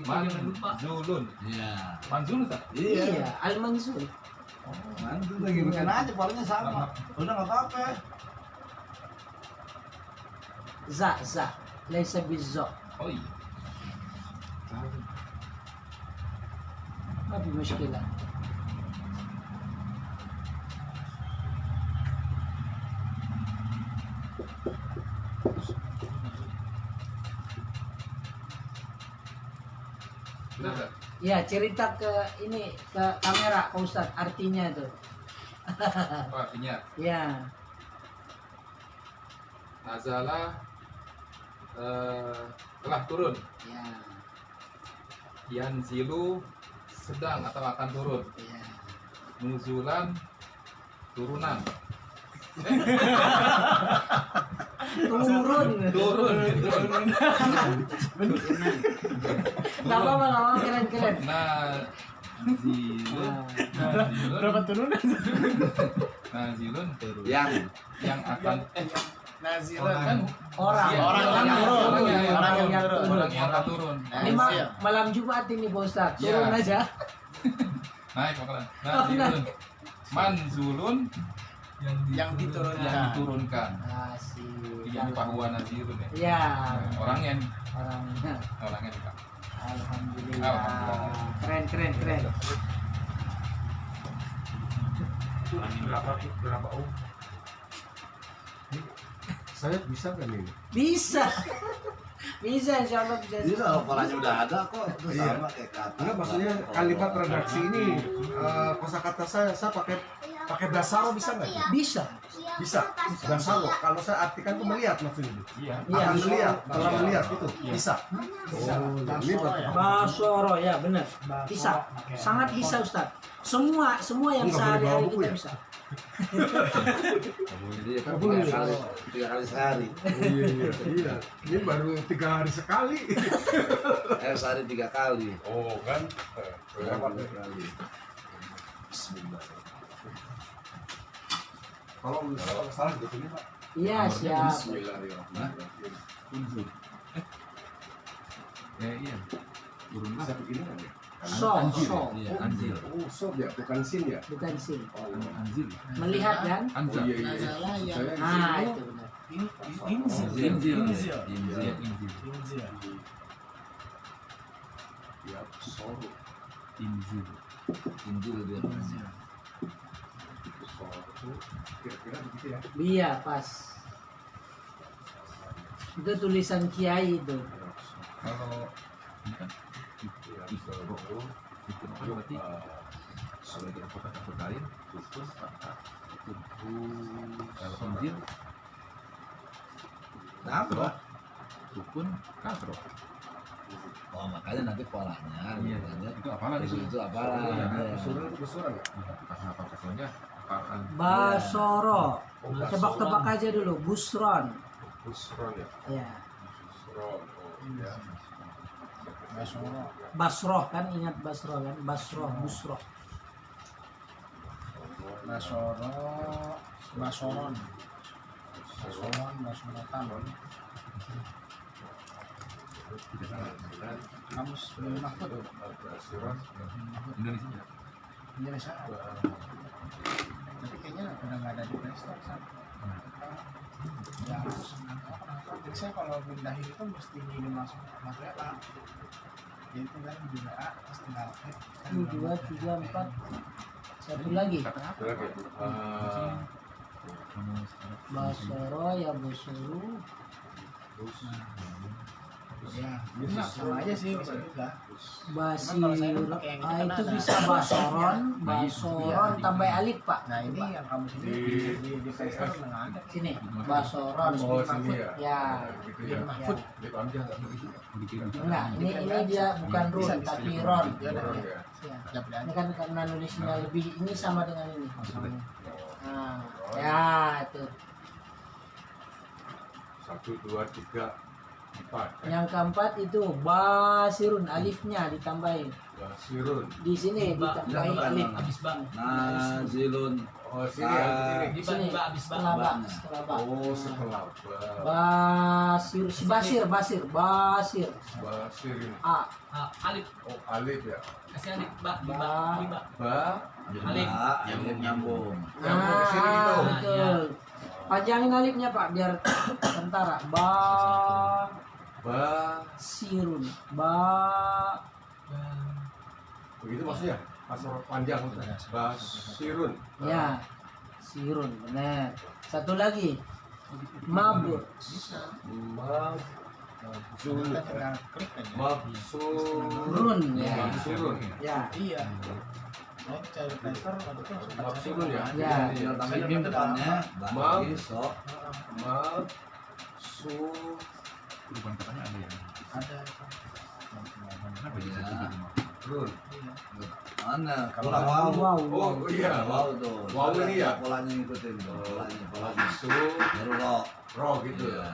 Manzulun, Ya. Manzulun tak? Iya. Iya, Al-Mansur. Nanti lagi bikin aja palingnya sama. Udah nggak apa-apa. za laisa bizza. Oh iya. ما في مشكلة. Sudah tak? Ya, cerita ke ini ke kamera Pak Ustadz artinya itu. Oh, artinya Ya. Nazala telah turun. Ya. Yanzilu sedang atau akan turun. Ya. Nuzulan turunan. Turun. Turun. Gak apa-apa, keren-keren. Berapa turunan? Nazilun turun. Yang akan Nazila kan Orang Iya, yang orang yang turun. turun. Orang yang turun. orang yang akan turun. Ini malam Jumat ini Pak Ustadz. Ya. Turun aja. Naik bakalan. Nazilun. Manzulun yang diturunkan. yang diturunkan. Asik. Ini bahwa nazilun ya. Ya. Orangnya Orangnya. juga. Alhamdulillah. Alhamdulillah. Keren. Berapa Om? Saya bisa kan ini? Bisa insya Allah bisa. Bisa kalau polanya udah ada kok. Itu Iya. sama kayak kata. Enggak, maksudnya kalimat redaksi ini kosakata saya pakai dasar bisa nggak? Bisa. Bisa. Dasar kalau saya artikan tuh melihat maksudnya. Iya. Iya. Akan melihat, telah melihat itu bisa. Bisa. Ini Basoro ya benar. Bisa. Sangat bisa Ustadz. Semua yang Nggak boleh sehari-hari bawa buku kita ya? bisa. Jadi kan Boleh. 3 kali sehari. Iya. Ini baru 3 hari sekali. Sehari 3 kali. Oh kan? Berapa kali? Bismillah. Kalau salah gitu nih Pak. Iya siap. Bismillahirrahmanirrahim. Iya. Turun Bisa begini kan ya? So. Iya, anjil. Oh, sob ya, bukan sin ya? Bukan sih. Anjil. Melihat kan? Anjil. Oh, iya. Nazala yang Saya Nah itu benar. Injil. Injil. Injil. Injil. ya, sob. Injil. Injil dia. Sob. Kira-kira begitu ya? Iya pas. Itu tulisan kiai itu. Kalau Itu berarti kalau kita kota lain itu kalau Injil Nambah. rukun kasro. Oh makanya nanti polanya. Iya. Makanya Itu apalan itu? itu apalan. Iya. Iya. Surah itu bersurah nggak? Karena apa kasronya? Apaan? Basoro. Oh, Tebak-tebak aja dulu. Busron. Busron ya? Ya. Busron. Oh, ya. Basoro. Basroh kan ingat Basroh kan? Basroh, Busroh. Basoro. Basoron. Basorotan. Kamus Bin Mahfud. Indonesia. Indonesia. Tapi kayaknya udah nggak ada di Playstore kan? Ya harus jadi saya kalau pindahin itu mesti ngirim masuk WA. Jadi tinggal di WA terus tinggal kan 1, 2, 3, 4. Satu lagi. Kata apa? Lagi. Basoro ya Busuru. ya nah, sama aja sih bisa juga. Basir. Cuman kalau saya pakai yang Ah, kita itu ada. bisa Basoron, Basoron Iya. tambah alif Pak. Nah ini yang kamu sini di Playstore udah nggak ada. Sini. Basoron. Oh, sini ya? Ya. Gitu ya. Ya. Di panjang nggak begitu? Enggak, ini dia bukan run Bisa, tapi bisa. ron. Ya udah, Busron ya. ya. Ya. Udah beli Ini aja. kan karena nulisnya lebih ini sama dengan ini. Nah, ya itu. 1, 2, 3. Empat. Yang keempat itu basirun, alifnya ditambahin. Basirun. Di sini ditambahin alif. Nazilun. Oh sini ya, di Sini sini. setelah ba, setelah ba. Oh setelah Basir, si basir. basirin. A. Alif. Oh alif ya. Kasih alif. Ba. Ba. Alif. Yang nyambung. Nyambung ke sini gitu. Betul. Panjangin alifnya Pak biar tentara. Basirun. Begitu maksudnya? Pasar panjang maksudnya. Basirun. Ya. Sirun, benar. Satu lagi. Mabur. Mabzul. Tinggal klik aja. Mabsurun. Run ya. Mabsurun. Ya. Iya. Nah, cari playstore waktu itu Mabsurun ya. Ya. Tinggal tambahin mim depannya. Bagi sok. Mabsu. Perubahan katanya ada ya. ada. Kenapa bisa Ya. begitu? Run. Mana? Kurang wow. Wow. Oh iya. Wow tuh. Wow ini ya. Polanya ngikutin tuh. Polanya. Mabsu. Baru ro. Ro gitu ya.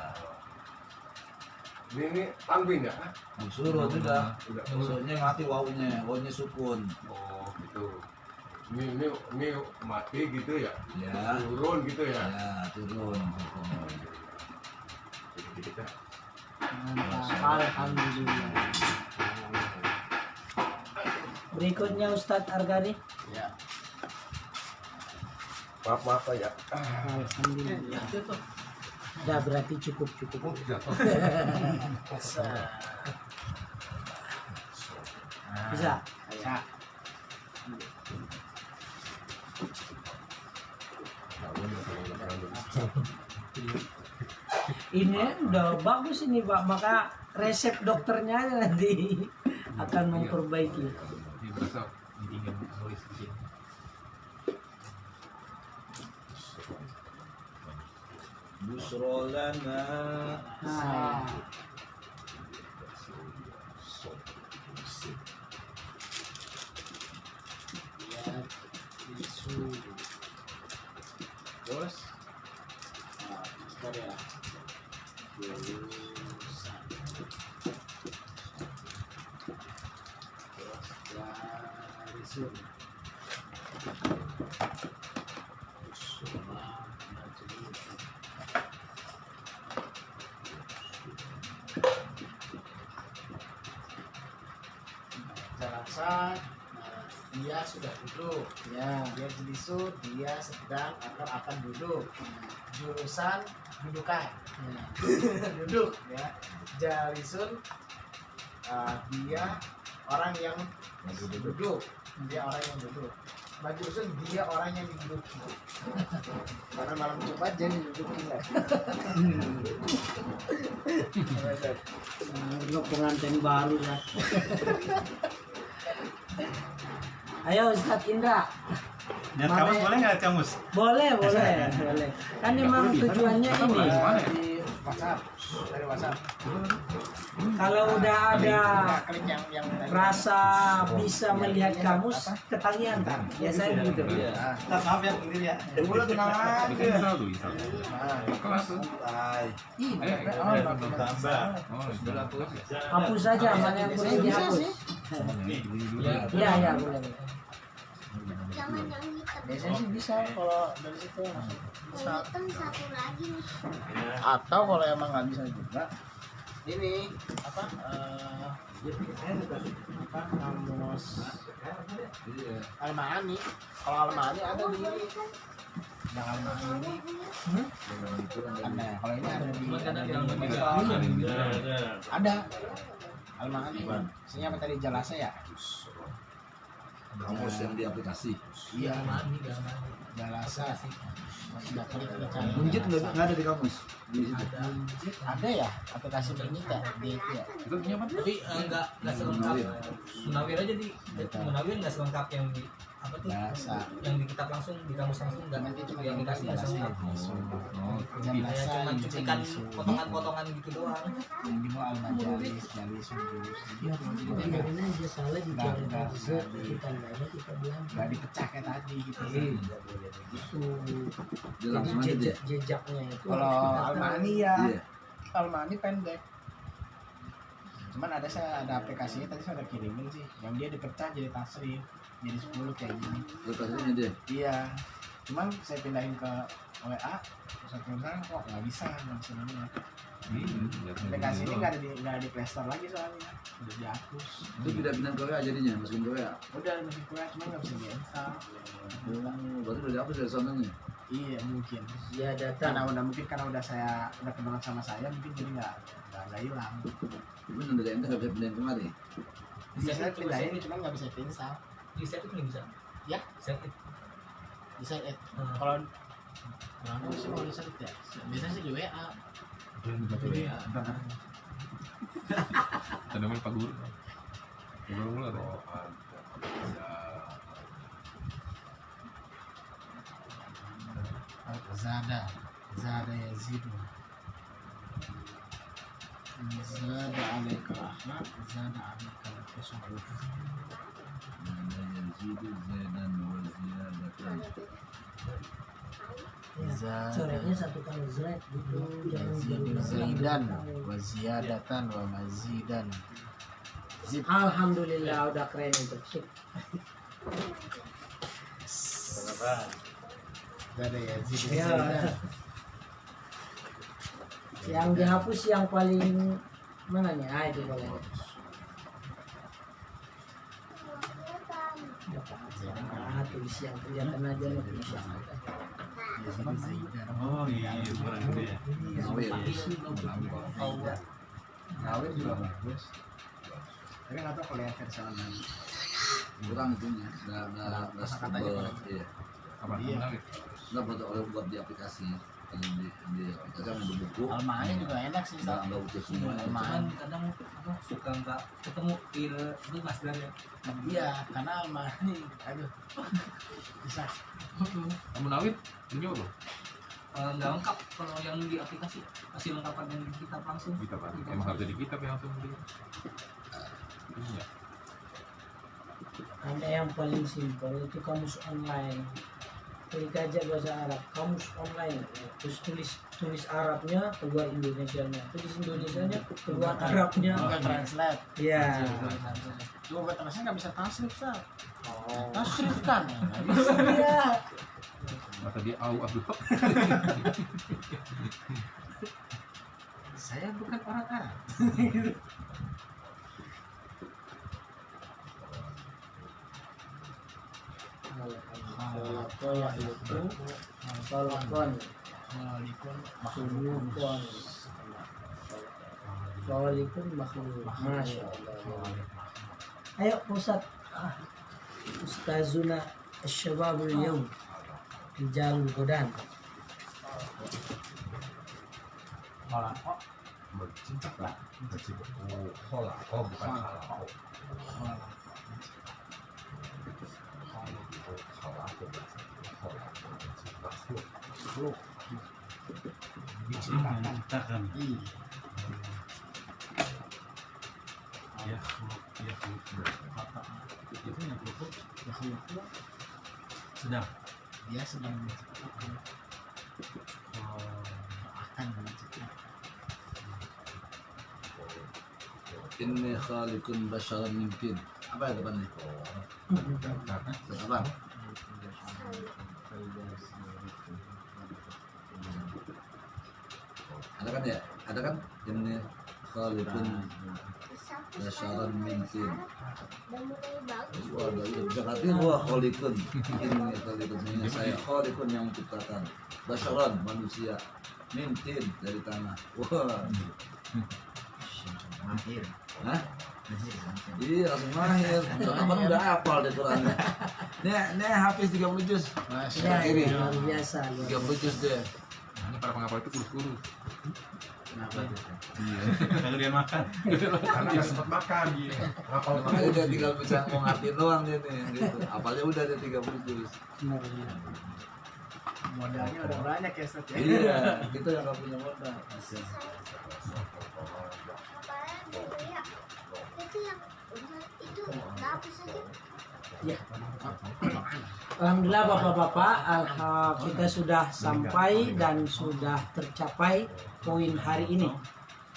Ini tanwin ya? Suruh sudah. Udah. Maksudnya mati wawunya. Wawunya sukun. Oh gitu. Ini mati gitu ya? Ya. Turun gitu ya? Ya turun. Jadi kita Mantap. Alhamdulillah. Berikutnya Ustadz Argani. Ya. maaf ya. Alhamdulillah. Udah berarti cukup. Bisa. Ya. Ini udah bagus ini Pak, maka resep dokternya nanti akan memperbaiki. Ini berasa tinggal nulis di sini. Busrolana. Nah, Terus. Nah, ya. Saya rasa dia sudah duduk, ya. dia jelisut, dia sedang atau akan duduk. Jurusan dudukan, duduk ya. Jalisun, dia orang yang duduk, dia orang yang duduk. Majusun dia orang yang diduduki. Karena malam Jumat jadi diduduki lagi. Ini pengantin baru ya. Ayo Ustadz Indra. Lihat kamus boleh nggak kamus? Boleh. Kan memang tujuannya ini. Di WhatsApp, dari WhatsApp. Kalau udah ada Klik yang rasa bisa melihat kamus, ketagihan kan? Biasanya gitu. Ustaz, maaf ya sendiri ya. Dulu tenang aja. Bikin satu. Kelas tuh. Tambah. Oh, sudah. Hapus saja, mana yang boleh dihapus. Iya, boleh. Biasanya sih bisa kalau dari situ langsung. Hitam satu lagi nih. Atau kalau emang nggak bisa juga, ini apa? Kamus Al-Ma'ani. Kalau Al-Ma'ani ada di ini. Yang Al-Ma'ani ini ada. Kalau ini ada di ada Al-Ma'ani. Isinya apa tadi Jalasa ya? Kamus yang di aplikasi. Iya, Jalasa sih. Sudah klik kita cari. Munjid nggak ada di kamus. Di situ. Ada ya aplikasi Bernita di itu ya. Itu punya apa? Tapi enggak selengkap. Munawir aja di Munawir enggak selengkap yang di apa tuh? Jalasa. Yang di kitab langsung di kamus langsung enggak. Nanti cuma yang dikasih enggak selengkap. Kayak Jalasa, cuma cuplikan potongan-potongan gitu doang. yang di bawah Al-Majalis, Jalis, Jurus. Dengerin aja salah dicari kita bilang. Nggak dipecah kayak tadi gitu. Itu Dia langsung aja jadi dia. jejaknya itu. Kalau harus kita tahu. Al-Ma'ani ya, Iya. Al-Ma'ani pendek. Cuman ada aplikasinya tadi saya udah kirimin sih, yang dia dipecah jadi tasrif, jadi 10 kayak gini. Lokasinya dia. Iya. Cuman saya pindahin ke WA, terus saya tulisan kok nggak bisa nanya. Aplikasi ini nggak ada di Play Store lagi soalnya, udah dihapus. Itu tidak pindah ke WA jadinya, masukin ke WA. Udah masukin ke WA, cuman nggak bisa diinstal. Oh, berarti udah dihapus dari sonanya. Iya mungkin. Iya data. Karena udah kenalan sama saya, mungkin jadi nggak hilang. Cuman dari ente nggak bisa pindahin kemari. Bisa pindahin, cuman nggak bisa diinstal. Di set itu nggak bisa. Ya? Set it. Bisa kalau kurang sih mau bisa ya. Biasanya sih di WA. WA. Tanaman Pak Guru. Mula dong. Zada yazidu. Zada alaika rahmat, zada alaika al-qasr. Yazidu zaidan wa ziyadatan. Coretnya satu kali zret gitu. Yazidu zaidan wa ziyadatan wa mazidan. Alhamdulillah udah keren itu. Sip. Zada yazidu Ya. zaidan. Yang dihapus yang paling mana nih? Ah itu boleh. Ah tulis yang kelihatan aja nih tulis yang ada. Yazidu zaidan. Oh iya, kurang gede ya. Nawir. Nawir juga bagus. Tapi nggak tahu kalau yang versi online. Kurang itunya, nggak Kata-katanya setebal. kurang. Iya. Apa? Iya. Nggak buat di aplikasi. Kalau di aplikasi yang di buku, Almanya juga enak sih. nggak butuh semua. Cuman kadang suka nggak ketemu file itu mas ya. Iya, karena Almani, aduh, bisa. Kamu Nawid? Ini apa? Nggak lengkap kalau yang di aplikasi, masih lengkapan yang di kitab langsung. Kitab Pak. Emang harus jadi kitab yang langsung beli. Iya. Ada yang paling simpel itu kamus online. Klik aja bahasa Arab, kamus online. Terus tulis Arabnya keluar Indonesianya, tulis Indonesianya keluar Arabnya. Google Translate. Iya. Google Translate nggak bisa tasrif, Sal. Oh. Tasrif kan? Nggak bisa. Iya. Masa dia au aduh. Saya bukan orang Arab. Kalau itu Solokon Waalaikum Sulukon Solikun makhluk. Masya Allah. Ayo Ustaz. Ustazuna Syababul Yawm Rijalul Godan. Bercincak lah. Bercincak. Oh, hola. Oh, bukan hola. Menciptakan. Iya. Ya, itu yang peluk sedang. Dia sedang menciptakan, akan menciptakan. Inni khaliqun basyaran min tin. Apa ya depannya? Apa? Ada kan ya? Ada kan? Inni khaliqun basyaran min tin. Wah, bisa kata gua khaliqun. Inni khaliqun, ini saya khaliqun yang menciptakan. Basyaran manusia min tin dari tanah. Wah. Mahir. Hah? Iya, langsung mahir. Kapan udah hafal deh Qurannya. Nih hafiz 30 juz. Ya, Kiri. luar biasa. 30 juz deh. Ini para penghafal itu kurus-kurus. Kenapa tuh? Iya. Kalau dia makan. Karena nggak sempat makan. Hafal Makanya dia tinggal bisa mau ngertiin doang dia nih gitu. Apalnya udah dia 30 juz. Modalnya udah banyak ya, Ustaz ya. Iya, itu yang gak punya modal. Itu dapus aja. Ya. Alhamdulillah Bapak-bapak, kita sudah sampai dan sudah tercapai poin hari ini.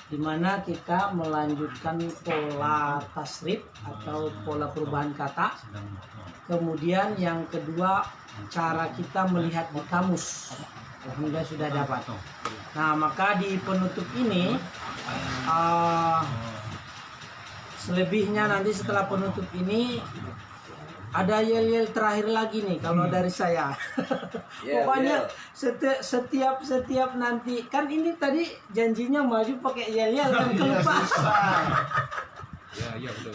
di mana kita melanjutkan pola tasrif atau pola perubahan kata. Kemudian yang kedua, cara kita melihat di kamus. Alhamdulillah sudah dapat. Nah, maka di penutup ini selebihnya nanti setelah penutup ini ada yel-yel terakhir lagi nih kalau dari saya. Pokoknya setiap nanti kan ini tadi janjinya maju pakai yel-yel kan kelepas. Ya betul.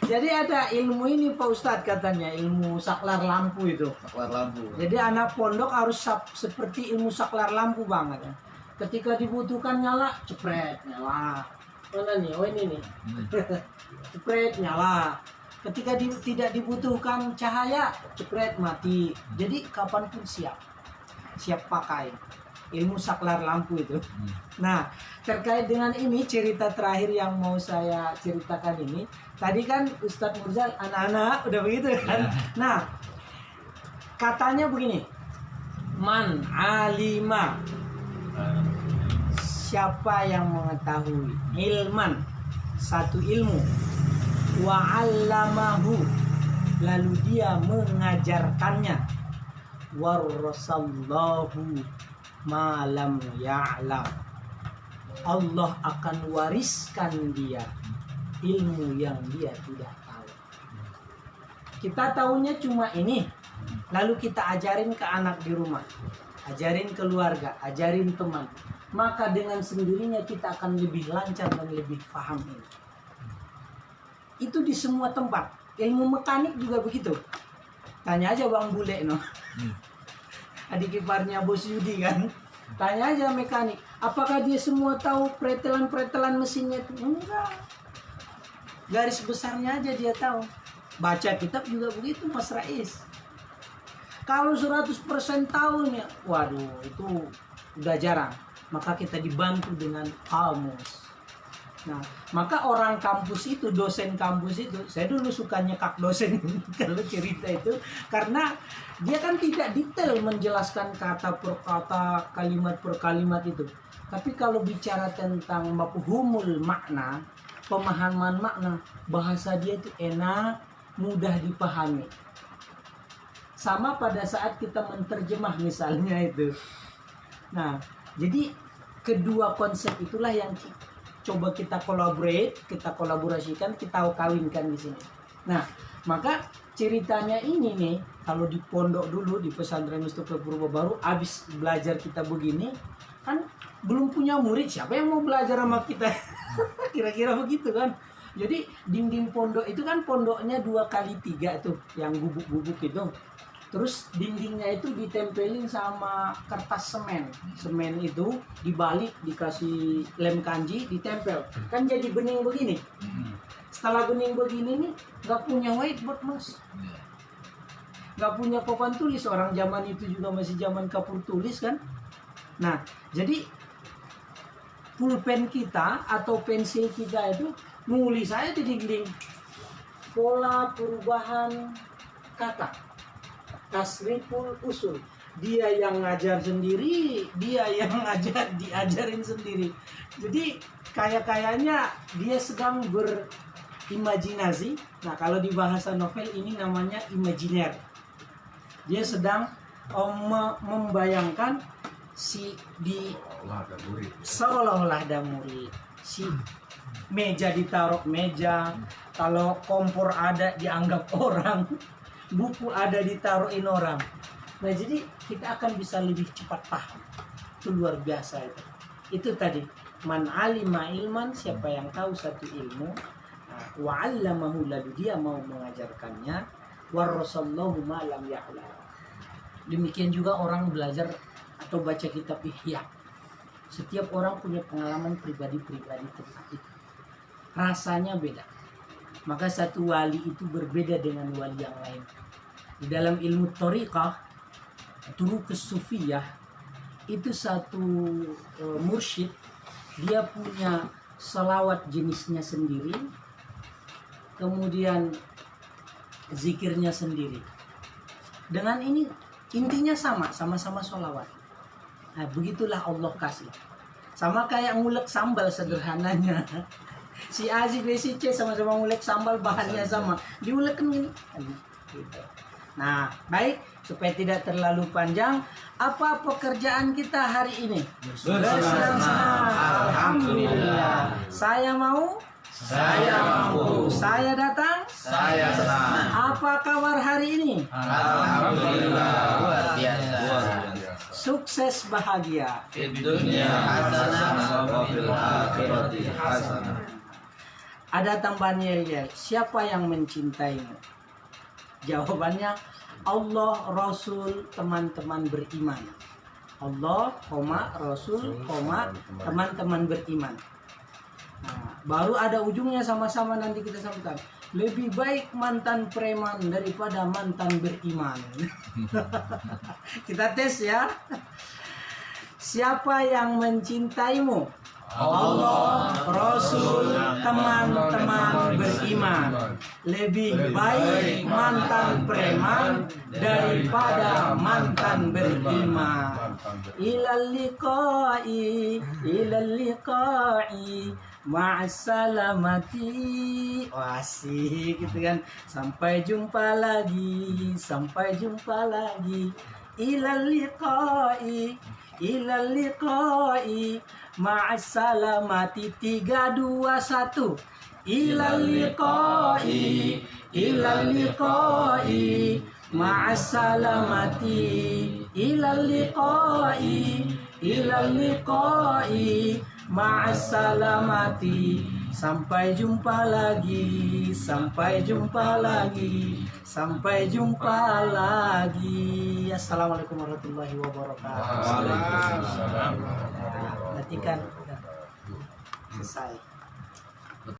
Jadi ada ilmu ini Pak Ustadz katanya, ilmu saklar lampu itu. Saklar lampu. Jadi anak pondok harus seperti ilmu saklar lampu banget ya. Ketika dibutuhkan nyala, cepret nyala. Mana nih? Oh ini nih. Cepret nyala. Ketika tidak dibutuhkan cahaya, cepret mati. Jadi kapanpun siap pakai ilmu saklar lampu itu. Nah, terkait dengan ini cerita terakhir yang mau saya ceritakan ini, tadi kan Ustadz Murzal anak-anak udah begitu kan. Nah, katanya begini, man alima, siapa yang mengetahui, ilman, satu ilmu, wa 'allamahu, lalu dia mengajarkannya, warasallahu malam ya'lam, Allah akan wariskan dia ilmu yang dia tidak tahu. Kita tahunya cuma ini, lalu kita ajarin ke anak di rumah, ajarin keluarga, ajarin teman, maka dengan sendirinya kita akan lebih lancar dan lebih paham ini. Itu di semua tempat. Ilmu mekanik juga begitu. Tanya aja Bang Bule no. Adik iparnya Bos Yudi kan. Tanya aja mekanik, apakah dia semua tahu pretelan-pretelan mesinnya itu? Enggak. Garis besarnya aja dia tahu. Baca kitab juga begitu Mas Rais. Kalau 100% tahu nih, waduh itu udah jarang. Maka kita dibantu dengan kamus. Nah, maka orang kampus itu, dosen kampus itu, saya dulu suka nyekak dosen kalau cerita itu, karena dia kan tidak detail menjelaskan kata per kata, kalimat per kalimat itu. Tapi kalau bicara tentang mafhumul makna, pemahaman makna, bahasa dia itu enak, mudah dipahami. Sama pada saat kita menterjemah misalnya itu. Nah, jadi kedua konsep itulah yang coba kita kolaborasikan, kita kawinkan di sini. Nah, maka ceritanya ini nih, kalau di pondok dulu di pesantren Mustofa Purba Baru, abis belajar kita begini, kan belum punya murid, siapa yang mau belajar sama kita? Kira-kira begitu kan. Jadi dinding pondok itu kan pondoknya 2x3 tuh, yang gubuk-gubuk itu. Terus dindingnya itu ditempelin sama kertas semen. Semen itu dibalik, dikasih lem kanji, ditempel. Kan jadi bening begini. Setelah bening begini nih, nggak punya whiteboard Mas. Nggak punya papan tulis. Orang zaman itu juga masih zaman kapur tulis kan. Nah, jadi pulpen kita atau pensil kita itu nulis saya di dinding. Pola perubahan kata. Tasriful usul, dia yang ngajar sendiri, dia yang diajarin sendiri. Jadi kayaknya dia sedang berimajinasi. Nah, kalau di bahasa novel ini namanya imajiner. Dia sedang membayangkan si di seolah-olah ada murid. Si meja ditaruh meja, kalau kompor ada dianggap orang. Buku ada ditaruhin orang. Nah, jadi kita akan bisa lebih cepat paham. Itu luar biasa itu. Itu tadi, man alima ilman, siapa yang tahu satu ilmu, wa 'allamahu, lalu dia mau mengajarkannya, warasallahu ma lam ya'lam. Demikian juga orang belajar atau baca kitab Ihya. Setiap orang punya pengalaman pribadi-pribadi tentang itu. Rasanya beda. Maka satu wali itu berbeda dengan wali yang lain. Di dalam ilmu thariqah, turuqus sufiyah, itu satu mursyid, dia punya selawat jenisnya sendiri, kemudian zikirnya sendiri. Dengan ini intinya sama-sama sholawat. Nah, begitulah Allah kasih. Sama kayak ngulek sambal sederhananya. Si A, si B, si C sama-sama ngulek sambal, bahannya sama. Diulekkan gini. Nah, baik, supaya tidak terlalu panjang, apa pekerjaan kita hari ini? Bersenang-senang. Alhamdulillah. Saya mau? Saya mampu. Saya datang? Saya senang. Apa kabar hari ini? Alhamdulillah. Luar biasa. Sukses bahagia. Fid dunya hasanah wa fil akhirati hasanah. Ada tambahan yel-yel. Siapa yang mencintaimu? Jawabannya Allah, Rasul, teman-teman beriman. Allah, Rasul, teman-teman beriman. Nah, baru ada ujungnya sama-sama nanti kita sambutkan. Lebih baik mantan preman daripada mantan beriman. Kita tes ya. Siapa yang mencintaimu? Allah, Rasul, teman-teman beriman. Lebih baik mantan preman daripada mantan beriman. Ilal liqa'i ma'assalamati. Asik gitu kan. Sampai jumpa lagi. Ilal liqa'i ma'assalamati. 3, 2, 1. Ilal liqa'i ma'assalamati. Ilal liqa'i ma'assalamati. Sampai jumpa lagi. Assalamualaikum warahmatullahi wabarakatuh. Waalaikumsalam. Nanti kan selesai.